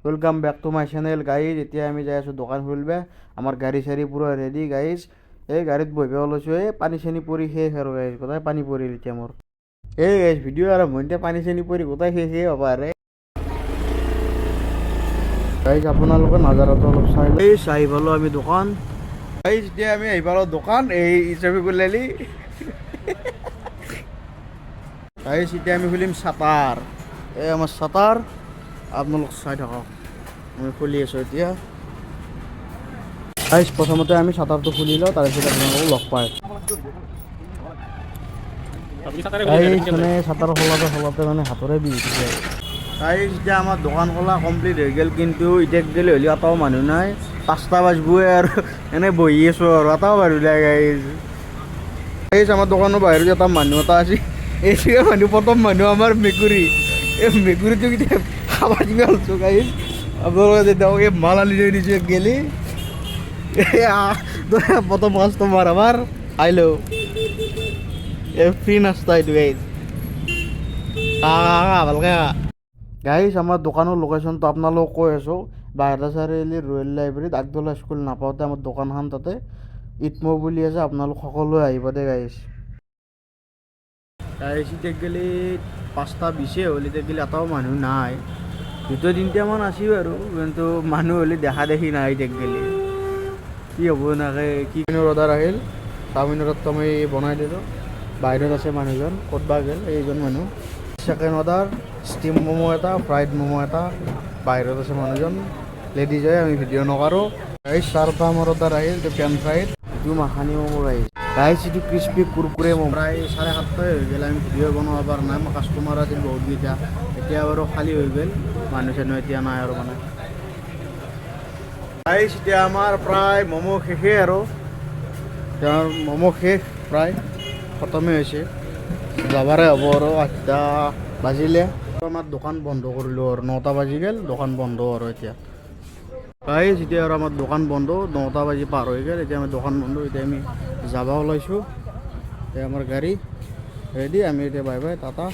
Welcome back to my channel guys. এতিয়া আমি যাই আছোঁ দোকান খুলিব। আমাৰ গাড়ী চাড়ী পূৰা ৰেডি গাইজ। এই গাড়ীত বহিব ওলাইছোঁ। এই পানী চানী পৰি শেষ আৰু গাইজ, গোটেই পানী পৰিল এতিয়া মোৰ। এই গাইজ ভিডিঅ' আৰম্ভণিতে পানী চানী পৰি গোটেই শেষেই হ'ব আৰে গাইজ। আপোনালোকে নাজাৰাটো অলপ চাই লৈ আহি পালোঁ আমি দোকান গাইজ। এতিয়া আমি আহি পালোঁ দোকান, এই ট্ৰেফিক ওলালি গাইজ। এতিয়া আমি খুলিম চাটাৰ। এই আমাৰ চাটাৰ আপোনালোক চাই থাকক, আমি খুলি আছোঁ এতিয়া গাইজ। প্ৰথমতে আমি চাটাৰটো খুলি লওঁ, তাৰপিছত আপোনালোকক লগ পায় গাইজ। মানে চাটাৰ খোলাতে মানে হাতৰে বিষ উঠিছে গাইজ। এতিয়া আমাৰ দোকান খোলা কমপ্লিট হৈ গ'ল, কিন্তু এতিয়া গ'লে হ'লে এটাও মানুহ নাই। 5টা বাজিবই আৰু এনেই বহি আছোঁ আৰু এটাও মানুহ নাই গাইজ। গাইজ আমাৰ দোকানৰ বাহিৰত এটা মানুহ এটা আছে, এইটোৱে মানুহ প্ৰথম মানুহ আমাৰ মেকুৰী। এই মেকুৰীটো কেতিয়া খাব দিবি আছোঁ গাইজ। আপোনালোকে যেতিয়া এই মাল আনি লৈ দিছোঁ গেলি প্ৰথম কাষ্টমাৰ আমাৰ আহিলোঁ। এই ফ্ৰী নাস্তা এইটো গাইজ, ভালকৈ গাইজ। আমাৰ দোকানৰ লোকেশ্যনটো আপোনালোকক কৈ আছোঁ। বাহিৰা চাৰিআলি ৰয়েল লাইব্ৰেৰীত আগদলা স্কুল নাপাওঁতে আমাৰ দোকানখন তাতে ইটমো বুলি আছে, আপোনালোক সকলোৱে আহিব দে গাইজ। গাইজ এতিয়া গেলি 5টা 20 হ'ল, এতিয়া গেলি এটাও মানুহ নাই। 2-3টামান আছোঁ আৰু, কিন্তু মানুহ হ'লে দেখা দেখি নাই। এতিয়া গেলি কি হ'ব এনেকৈ। কি অৰ্ডাৰ আহিল চাওমিনৰটো আমি বনাই দিলোঁ। বাহিৰত আছে মানুহজন, ক'ত বা গ'ল এইজন মানুহ। ছেকেণ্ড অৰ্ডাৰ ষ্টিম ম'ম' এটা, ফ্ৰাইড ম'ম' এটা, বাহিৰত আছে মানুহজন। লেডিজ হয়, আমি ভিডিঅ' নকৰোঁ গাইজ। 4টা আমাৰ অৰ্ডাৰ আহিল, এইটো পেন ফ্ৰাইড, এইটো মাখানি ম'ম' গাইজ। গাইজ এইটো ক্ৰিস্পি কুৰকুৰে ম'ম'। প্ৰায় 7:30 হৈ গ'ল, আমি ভিডিঅ' বনাব পৰা নাই। আমাৰ কাষ্টমাৰ আছিল বহুতকেইটা, এতিয়া বাৰু খালী হৈ গ'ল, মানুহ চানুহ এতিয়া নাই আৰু মানে গাইজ। এতিয়া আমাৰ প্ৰায় ম'ম' শেষেই আৰু, এতিয়া ম'ম' শেষ, প্ৰায় খতমেই হৈছে। যাবাৰে হ'ব আৰু 8টা বাজিলে। আমাৰ দোকান বন্ধ কৰিলোঁ আৰু 9টা বাজি গ'ল, দোকান বন্ধ আৰু এতিয়া গাইজ। এতিয়া আৰু আমাৰ দোকান বন্ধ, 9টা বাজি পাৰ হৈ গ'ল, এতিয়া আমাৰ দোকান বন্ধ। এতিয়া আমি যাব ওলাইছোঁ। এতিয়া আমাৰ গাড়ী ৰেডি, আমি এতিয়া বাই বাই টাটা।